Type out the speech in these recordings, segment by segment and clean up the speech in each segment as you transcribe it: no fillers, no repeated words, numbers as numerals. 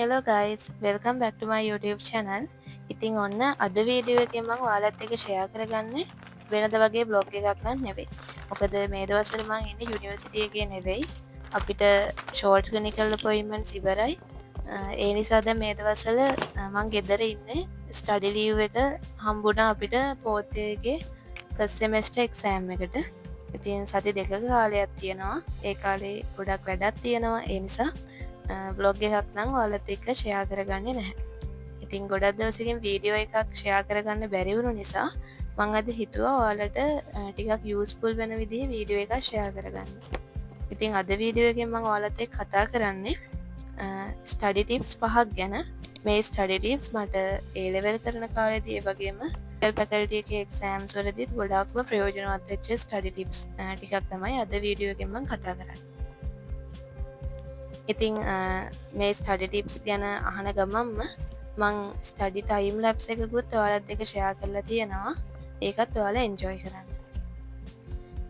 Hello guys, welcome back to my YouTube channel. ඉතින් ඔන්න අද වීඩියෝ එකෙන් මම ඔයාලත් එක්ක ෂෙයා කරගන්නේ වෙනද වගේ බ්ලොග් එකක් නන් නෙවෙයි. මොකද මේ දවස්වල මම ඉන්නේ යුනිවර්සිටි එකේ නෙවෙයි. අපිට ෂෝට් ක්ලිනිකල් අපොයින්ට්මන්ට්ස් ඉවරයි. ඒ නිසා දැන් මේ දවස්වල මම ගෙදර ඉන්නේ. ස්ටඩි ලීව් එක හම්බුණා අපිට ෆෝර්ත් එකේ ෆස්ට් සෙමෙස්ටර් එක්සෑම් එකට. ඉතින් සති දෙකක කාලයක් තියෙනවා. ඒ කාලේ ගොඩක් වැඩක් තියෙනවා. ඒ නිසා බ්ලොග් එකක් නම් ඔයාලත් එක්ක ෂෙයා කරගන්නේ නැහැ. ඉතින් ගොඩක් දවසකින් වීඩියෝ එකක් ෂෙයා කරගන්න බැරි වුණු නිසා මම අද හිතුවා ඔයාලට ටිකක් යූස්ෆුල් වෙන විදිහේ වීඩියෝ එකක් ෂෙයා කරගන්න. ඉතින් අද වීඩියෝ එකෙන් මම ඔයාලත් එක්ක කතා කරන්නේ ස්ටඩි ටිප්ස් 5ක් ගැන. මේ ස්ටඩි ටිප්ස් මට A level කරන කාලේදී ඒ වගේම ෆැකල්ටි එකේ එක්සෑම්ස් වලදීත් ගොඩාක්ම ප්‍රයෝජනවත් වෙච්ච ස්ටඩි ටිප්ස් ටිකක් තමයි අද වීඩියෝ එකෙන් මම කතා කරන්නේ. ඉතිං මේ ස්ටඩි ටිප්ස් ගැන අහන ගමම්ම මං ස්ටඩි ටයිම් ලැබ්ස එකකුත් ඔයාලත් එක ෂෙයා කරලා තියෙනවා. ඒකත් ඔයාලා එන්ජොයි කරන්න.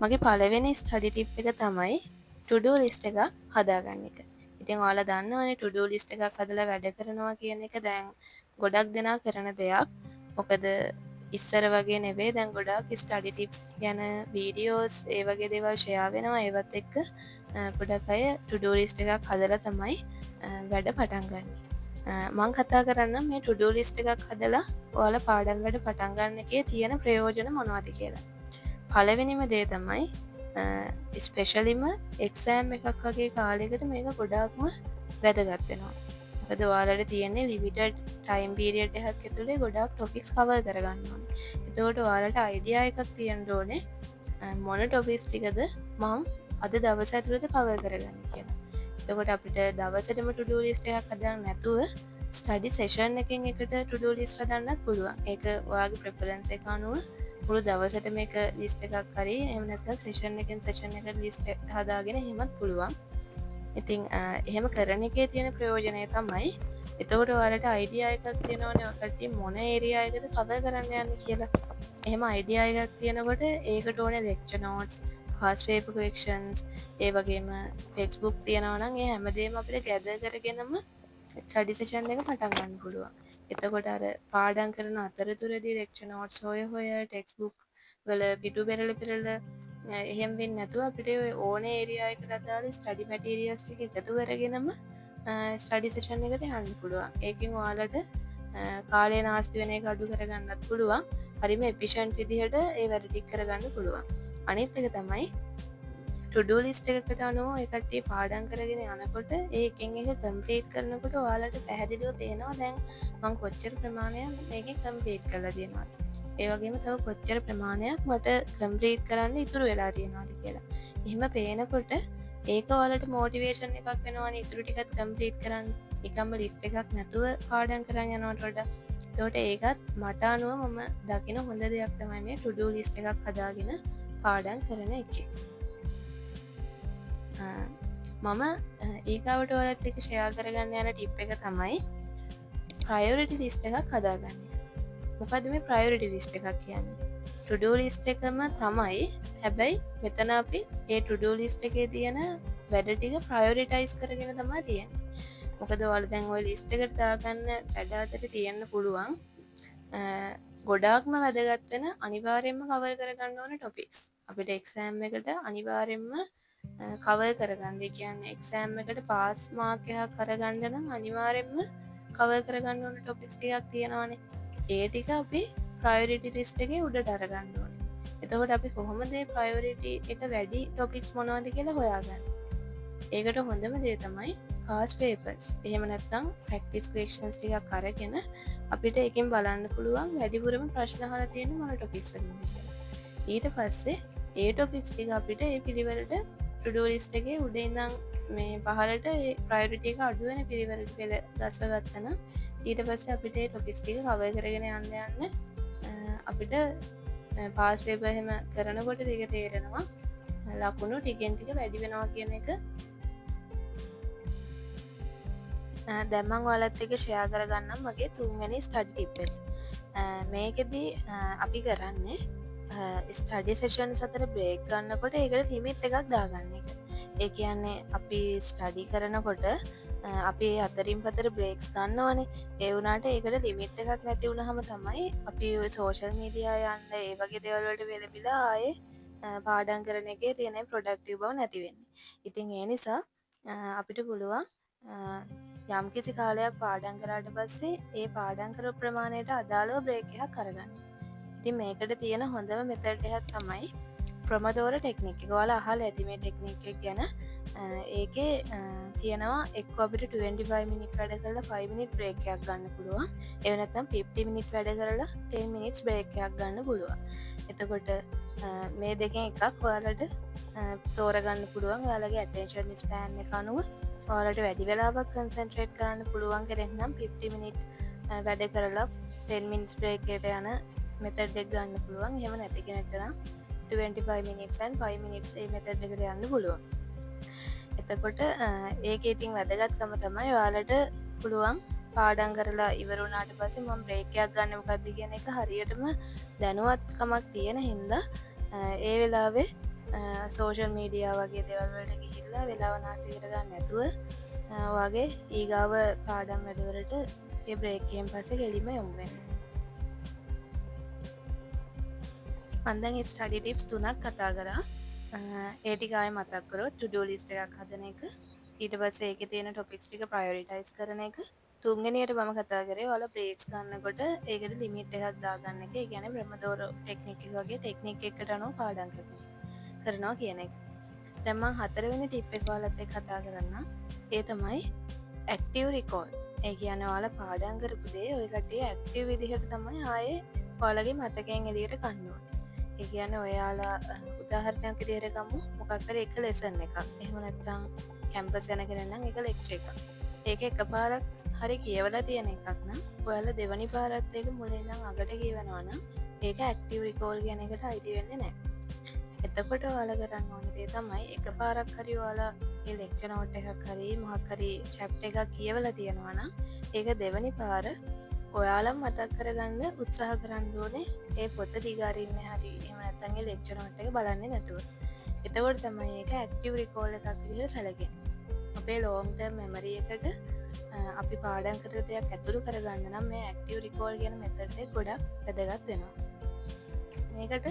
මගේ පළවෙනි ස්ටඩි ටිප් එක තමයි ටුඩු ලිස්ට් එකක් හදාගන්න එක. ඉතින් ඔයාලා දන්නවනේ ටුඩු ලිස්ට් එකක් හදලා වැඩ කරනවා කියන එක දැන් ගොඩක් දෙනා කරන දෙයක්. මොකද ඉස්සර වගේ නෙවෙයි දැන් ගොඩක් ස්ටඩි ටිප්ස් ගැන වීඩියෝස් ඒ වගේ දේවල් ෂෙයා වෙනවා. ඒවත් එක්ක ගොඩක් අය ටුඩු ලිස්ට් එකක් හදලා තමයි වැඩ පටන් ගන්න. මං කතා කරන්න මේ ටුඩු ලිස්ට් එකක් හදලා ඔයාලා පාඩම් වැඩ පටන් ගන්න එකේ තියෙන ප්‍රයෝජන මොනවද කියලා. පළවෙනිම දේ තමයි ස්පෙෂලිම එක්සෑම් එකක් වගේ කාලයකට මේක ගොඩාක්ම වැදගත් වෙනවා. මොකද ඔයාලට තියෙන්නේ ලිමිටඩ් ටයිම් පීරියඩ් එකක් ඇතුලේ ගොඩාක් ටොපික්ස් කවර් කරගන්න ඕනේ. එතකොට ඔයාලට අයිඩියා එකක් තියෙන්න ඕනේ මොන ටොපික්ස් ටිකද මම අද දවස ඇතුළත කවර් කරගන්න කියලා. එතකොට අපිට දවසටම ටුඩු ලිස්ට් එකක් හදන්න නැතුව ස්ටඩි සෙෂන් එකකින් එකට ටුඩු ලිස්ට් හදන්නත් පුළුවන්. ඒක ඔයාගේ ප්‍රෙෆරන්ස් එක අනුව මුළු දවසට මේක ලිස්ට් එකක් හරි එහෙම නැත්නම් සෙෂන් එකෙන් සෙෂන් එකට ලිස්ට් හදාගෙන එහෙමත් පුළුවන්. ඉතින් එහෙම කරන එකේ තියෙන ප්‍රයෝජනය තමයි එතකොට ඔයාලට අයිඩියා එකක් තියෙනවනේ ඔකට මොන ඒරියා එකද කවර් කරන්න යන්නේ කියලා. එහෙම අයිඩියා එකක් තියෙනකොට ඒකට ඕනේ lecture notes past paper corrections ඒ වගේම ටෙක්ස්ට් බුක් තියෙනවා නම් ඒ හැමදේම අපිට ගැදර් කරගෙනම ස්ටඩි සෙෂන් එක පටන් ගන්න පුළුවන්. එතකොට අර පාඩම් කරන අතරතුරදී ලෙක්චර් නෝට්ස් හොය ටෙක්ස්ට් බුක් වල පිටු පෙරලා එහෙම වෙන්නේ නැතුව අපිට ඕනේ ඒරියා එකට අදාළ ස්ටඩි මැටීරියල්ස් ටික එකතු කරගෙනම ස්ටඩි සෙෂන් එකට යන්න පුළුවන්. ඒකෙන් ඔයාලට කාලය නාස්ති වෙන එක අඩු කරගන්නත් පුළුවන්. හරිම එෆිෂන්ට් විදිහට ඒ වැඩ ටික කරගන්න පුළුවන්. අනිත් එක තමයි ටුඩු ලිස්ට් එකකට අනුව ඒ කට්ටිය පාඩම් කරගෙන යනකොට ඒකෙන් එක කම්ප්ලීට් කරනකොට ඔයාලට පැහැදිලිව පේනවා දැන් මම කොච්චර ප්‍රමාණයක් මේකේ කම්ප්ලීට් කරලා තියෙනවද. ඒ වගේම තව කොච්චර ප්‍රමාණයක් මට කම්ප්ලීට් කරන්න ඉතුරු වෙලා තියෙනවද කියලා. එහෙම පේනකොට ඒක ඔයාලට මොටිවේෂන් එකක් වෙනවනේ ඉතුරු ටිකත් කම්ප්ලීට් කරන්න. නිකම්ම ලිස්ට් එකක් නැතුව පාඩම් කරන් යනවට වඩා. එතකොට ඒකත් මට අනුව මම දකින හොඳ දෙයක් තමයි මේ ටුඩු ලිස්ට් එකක් හදාගෙන පාඩම් කරන එකේ. මම ඒකාවට ඔයාලත් එක්ක ෂෙයා කරගන්න යන ටිප් එක තමයි ප්‍රයොරිටි ලිස්ට් එකක් හදාගන්න එක. මොකද මේ ප්‍රයොරිටි ලිස්ට් එකක් කියන්නේ? ටුඩු ලිස්ට් එකම තමයි. හැබැයි මෙතන අපි ඒ ටුඩු ලිස්ට් එකේ තියෙන වැඩ ටික ප්‍රයොරිටයිස් කරගෙන තමයි තියෙන්නේ. මොකද ඔයාලා දැන් ওই ලිස්ට් එකට දාගන්න වැඩ අතර තියෙන්න පුළුවන් ගොඩාක්ම වැදගත් වෙන අනිවාර්යයෙන්ම කවර් කරගන්න ඕන ටොපික්ස්. අපිට එක්සෑම් එකට අනිවාර්යයෙන්ම කවර් කරගන්න. ඒ කියන්නේ එක්සෑම් එකට පාස් මාක් එකක් අරගන්න නම් අනිවාර්යයෙන්ම කවර් කරගන්න ඕන ටොපික්ස් ටිකක් තියෙනවානේ. ඒ ටික අපි ප්‍රයොරිටි ලිස්ට් එකේ උඩට අරගන්න ඕනේ. එතකොට අපි කොහොමද මේ ප්‍රයොරිටි එක වැඩි ටොපික්ස් මොනවද කියලා හොයාගන්නේ? ඒකට හොඳම දේ තමයි past papers. එහෙම නැත්නම් practice questions ටිකක් අරගෙන අපිට එකෙන් බලන්න පුළුවන් වැඩිපුරම ප්‍රශ්න අහලා තියෙන මොන ටොපික්ස් වලින්ද කියලා. ඊට පස්සේ ඒ ටොපික්ස් ටික අපිට ඒ පිළිවෙලට ටුඩු ලිස්ට් එකේ උඩ ඉඳන් මේ පහළට ඒ ප්‍රයොරිටි එක අඩු වෙන පිළිවෙලට පෙළ ගස්ව ගත්තා නම් ඊට පස්සේ අපිට ඒ ටොපික්ස් ටික කවර් කරගෙන යන්න අපිට පාස් පේපර් එහෙම කරනකොට ඒක තේරෙනවා ලකුණු ටිකෙන් ටික වැඩි වෙනවා කියන එක. දැන් මම ඔයාලත් එක්ක ෂෙයා කරගන්නම් මගේ තුන්වෙනි ස්ටඩි ටිප් එක. මේකෙදි අපි කරන්නේ ස්ටඩි සෙෂන්ස් අතර බ්‍රේක් ගන්නකොට ඒකට ලිමිට් එකක් දාගන්න එක. ඒ කියන්නේ අපි ස්ටඩි කරනකොට අපි අතරින් පතර බ්‍රේක්ස් ගන්නවනේ. ඒ වුණාට ඒකට ලිමිට් එකක් නැති වුණහම තමයි අපි සෝෂල් මීඩියා යන්න ඒ වගේ දේවල් වලට වෙලබිලා ආයේ පාඩම් කරන එකේ තියෙන ප්‍රොඩක්ටිව් බව නැති වෙන්නේ. ඉතින් ඒ නිසා අපිට පුළුවන් යම්කිසි කාලයක් පාඩම් කරාට පස්සේ ඒ පාඩම් කරපු ප්‍රමාණයට අදාළව බ්‍රේක් එකක් අරගන්න. ඉතින් මේකට තියෙන හොඳම මෙතඩ් එකක් තමයි ප්‍රොමඩෝර ටෙක්නික් එක. ඔයාලා අහලා ඇති මේ ටෙක්නික් එක ගැන. ඒකේ තියෙනවා එක්ක අපිට 25 මිනිත් වැඩ කරලා 5 මිනිත් බ්‍රේක් එකක් ගන්න පුළුවන්. එහෙම නැත්නම් 50 මිනිත් වැඩ කරලා 10 මිනිත්ස් බ්‍රේක් එකක් ගන්න පුළුවන්. එතකොට මේ දෙකෙන් එකක් ඔයාලට තෝරගන්න පුළුවන්. ඔයාලගේ ඇටෙන්ෂන් ස්පෑන් එක අනුව ඔයාලට වැඩි වෙලාවක් කන්සන්ට්‍රේට් කරන්න පුළුවන් කෙනෙක් නම් 50 මිනිත් වැඩ කරලා 10 මිනිත්ස් බ්‍රේක් එකට යන මෙතඩ් එක ගන්න පුළුවන්. එහෙම නැති කෙනෙක්ට නම් 25 minutes and 5 minutes A method එකට යන්න පුළුවන්. එතකොට ඒක ඉතින් වැදගත්කම තමයි ඔයාලට පුළුවන් පාඩම් කරලා ඉවර වුණාට පස්සේ මම බ්‍රේක් එකක් ගන්න මොකද්ද කියන එක හරියටම දැනුවත්කමක් තියෙන හින්දා ඒ වෙලාවේ සෝෂල් මීඩියා වගේ දේවල් වලට ගිහිල්ලා වෙලාව නාස්ති කරගන්න නැතුව ඔයාගේ ඊගාව පාඩම් වැඩවලට ඒ බ්‍රේක් එකෙන් පස්සේ ගෙලිම යොමු වෙන්න. මම දැන් ස්ටඩි ටිප්ස් 3ක් කතා කරා. ඒ ටික ආයෙ මතක් කරොත් to do list එකක් හදන එක, ඊට පස්සේ ඒකේ තියෙන ටොපික්ස් ටික ප්‍රයොරිටයිස් කරන එක, තුන්වෙනියට මම කතා කරේ ඔයාලා බ්‍රේක්ස් ගන්නකොට ඒකට ලිමිට් එකක් දාගන්න එක. ඒ කියන්නේ බ්‍රහ්මදෝර ටෙක්නික් එක වගේ ටෙක්නික් එකකට අනුව පාඩම් කරනවා කියන එක. දැන් මම හතරවෙනි ටිප් එක ඔයාලත් එක්ක කතා කරන්න. ඒ තමයි ඇක්ටිව් රිකෝල්. ඒ කියන්නේ ඔයාලා පාඩම් කරපු දේ ඔය කට්ටිය ඇක්ටිව් විදිහට තමයි ආයේ ඔයාලගේ මතකයෙන් එළියට ගන්න ඕනේ. ඒ කියන්නේ ඔයාලා උදාහරණයක් විදිහට ගමු මොකක් හරි එක ලෙසන් එකක්. එහෙම නැත්නම් කැම්පස් යන කෙනෙක් නම් එක ලෙක්චර් එකක්. ඒක එකපාරක් හරි කියවලා තියෙන එකක් නම් ඔයාලා දෙවනි පාරත් ඒක මුලින් ඉඳන් අගට කියවනවා නම් ඒක ඇක්ටිව් රිකෝල් කියන එකට අයිති වෙන්නේ නැහැ. එතකොට ඔයාලා කරන්න ඕනේ දේ තමයි එකපාරක් හරි ඔයාලා මේ ලෙක්චර් නෝට් එකක් හරි මොකක් හරි චැප්ටර් එකක් කියවලා තියෙනවා නම් ඒක දෙවනි පාර ඔයාලම මතක් කරගන්න උත්සාහ කරන්න ඕනේ. ඒ පොත දිගාරින්න හරි එහෙම නැත්නම් ඒ ලෙක්චර් නෝට් එක බලන්නේ නැතුව. එතකොට තමයි ඒක ඇක්ටිව් රිකෝල් එකක් විදිහට සැලකෙන්නේ. අපේ ලොන්ග් ටර්ම් මෙමරි එකට අපි පාඩම් කරන දේක් ඇතුළු කරගන්න නම් මේ ඇක්ටිව් රිකෝල් කියන මෙතඩ් එක ගොඩක් වැදගත් වෙනවා. මේකට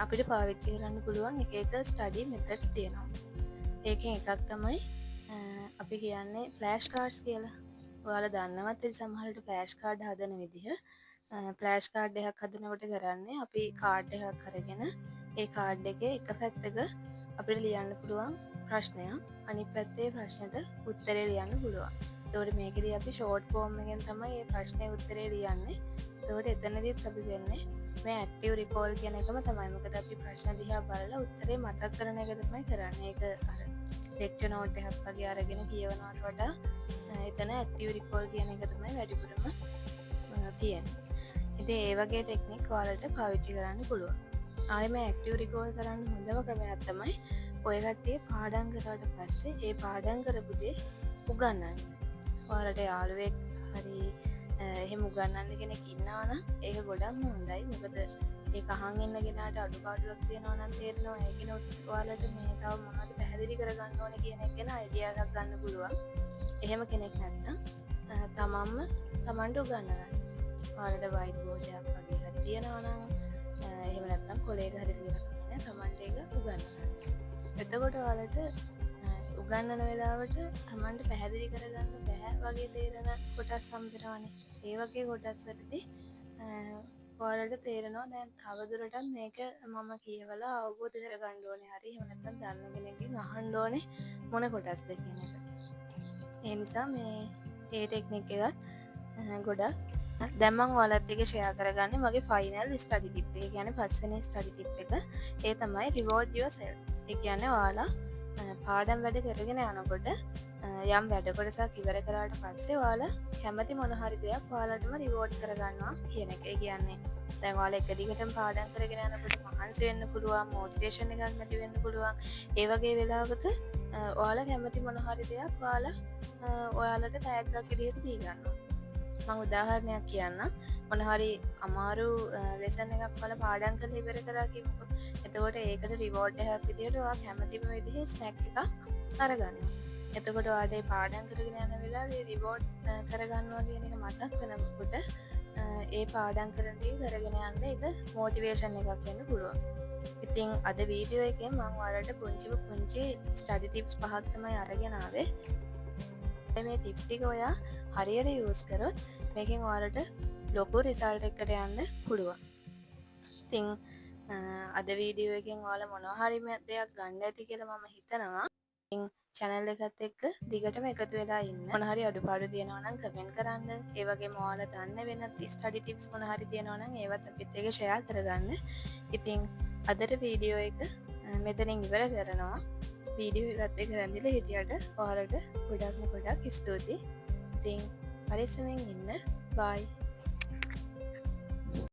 අපිට පාවිච්චි කරන්න පුළුවන් එක එක ස්ටඩි මෙතඩ්ස් තියෙනවා. ඒකෙන් එකක් තමයි අපි කියන්නේ ෆ්ලෑෂ් කාඩ්ස් කියලා. ඔයාලා දන්නවත් ඒ සමහරට ෆ්ලෑෂ් කාඩ් හදන විදිහ. ෆ්ලෑෂ් කාඩ් එකක් හදනකොට කරන්නේ අපි කාඩ් එකක් අරගෙන ඒ කාඩ් එකේ එක පැත්තක අපිට ලියන්න පුළුවන් ප්‍රශ්නයක්, අනිත් පැත්තේ ප්‍රශ්නෙට උත්තරේ ලියන්න පුළුවන්. එතකොට මේකෙදී අපි ෂෝට් ෆෝම් එකෙන් තමයි මේ ප්‍රශ්නේ උත්තරේ ලියන්නේ. එතකොට එතනදිත් අපි වෙන්නේ මේ ඇක්ටිව් රිකෝල් කියන එකම තමයි. මොකද අපි ප්‍රශ්න දිහා බලලා උත්තරේ මතක් කරන එක තමයි කරන්නේ. ඒක අර ලෙක්චර් නෝට් එකක් වගේ අරගෙන කියවනවට වඩා එතන ඇක්ටිව් රිකෝල් කියන එක තමයි වැඩිපුරම තියෙන්නේ. ඉතින් ඒ වගේ ටෙක්නික් ඔයාලට පාවිච්චි කරන්න පුළුවන්. ආයෙම ඇක්ටිව් රිකෝල් කරන්න හොඳම ක්‍රමයක් තමයි ඔය කට්ටිය පාඩම් කරාට පස්සේ ඒ පාඩම් කරපු දේ උගන්වන්න. ඔයාලට යාළුවෙක් හරි එහෙම උගන්වන්න කෙනෙක් ඉන්නවා නම් ඒක ගොඩක්ම හොඳයි. මොකද ඒක අහන් ඉන්න කෙනාට අඩුපාඩුවක් තියෙනවා නම් තේරෙනවා. ඒ කෙනෙක් ඔයාලට මේ තව මොනවද පැහැදිලි කරගන්න ඕනේ කියන එක ගැන අයිඩියා එකක් ගන්න පුළුවන්. එහෙම කෙනෙක් නැත්තම් තමන්ම තමන්ට උගන්වන්න. ඔයාලට වයිට් බෝඩ් එකක් වගේ හරි තියෙනවා නම් එහෙම නැත්තම් කොලේක හරි ලියලා තමන්ට ඒක උගන්වන්න. එතකොට ඔයාලට උගන්වන වෙලාවට තමන්ට පැහැදිලි කරගන්න බැහැ වගේ තේරෙන කොටස් හම්බෙනවනේ. ඒ වගේ කොටස් වලදී ඔයාලට තේරෙනවා දැන් තවදුරටත් මේක මම කියවලා අවබෝධ කරගන්න ඕනේ. හරි එහෙම නැත්තම් දන්න කෙනෙක්ගෙන් අහන්න ඕනේ මොන කොටස්ද කියන එක. ඒ නිසා මේ ටෙක්නික් එකත් ගොඩක් දැන් මම ඔයාලත් එක්ක ෂෙයා කරගන්නේ මගේ ෆයිනල් ස්ටඩි ටිප් එක. කියන්නේ පස්වෙනි ස්ටඩි ටිප් එක. ඒ තමයි රිවෝඩ් යෝර්සෙල්ෆ්. ඒ කියන්නේ ඔයාලා පාඩම් වැඩ කරගෙන යනකොට යම් වැඩ කොටසක් ඉවර කරාට පස්සේ ඔයාලා කැමති මොන හරි දෙයක් ඔයාලටම රිවෝඩ් කරගන්නවා කියන එක. ඒ කියන්නේ දැන් ඔයාලා එක දිගටම පාඩම් කරගෙන යනකොට මහන්සි වෙන්න පුළුවන්, මොටිවේෂන් එකක් නැති වෙන්න පුළුවන්. ඒ වගේ වෙලාවක ඔයාලා කැමති මොන හරි දෙයක් ඔයාලට ටැග්ගක් විදිහට දී ගන්නවා. මම උදාහරණයක් කියන්නම්. මොන හරි අමාරු ලෙසන් එකක් ඔයාලා පාඩම් කරලා ඉවර කරා කියමුකෝ. එතකොට ඒකට රිවෝඩ් එකක් විදිහට ඔයා කැමතිම විදිහේ ස්නැක් එකක් අරගන්නවා. එතකොට ඔයාලට ඒ පාඩම් කරගෙන යන වෙලාවේ රිවෝඩ් කරගන්නවා කියන එක මතක් වෙනකොට ඒ පාඩම් කරන ටික කරගෙන යන්න ඒක මොටිවේෂන් එකක් වෙන්න පුළුවන්. ඉතින් අද වීඩියෝ එකෙන් මම ඔයාලට පුංචි ස්ටඩි ටිප්ස් පහක් තමයි අරගෙන ආවේ. මේ ටිප්ස් ටික ඔයා හරියට යූස් කරොත් මේකෙන් ඔයාලට ලොකු රිසල්ට් එකකට යන්න පුළුවන්. ඉතින් අද වීඩියෝ එකෙන් ඔයාලා මොනවා හරි දෙයක් ගන්න ඇති කියලා මම හිතනවා. ඉතින් channel එකත් එක්ක දිගටම එකතු වෙලා ඉන්න. මොන හරි අඩුපාඩු තියෙනවා නම් කමෙන්ට් කරන්න. ඒ වගේම ඔයාලා දන්න වෙනත් ස්ටඩි ටිප්ස් මොන හරි තියෙනවා නම් ඒවත් අපිත් එක්ක ෂෙයා කරගන්න. ඉතින් අදට වීඩියෝ එක මෙතනින් ඉවර කරනවා. වීඩියෝ එකත් එක්ක රැඳිලා හිටියට ඔයාලට ගොඩක් ස්තුතියි. ඉතින් පරිස්සමෙන් ඉන්න. බයි.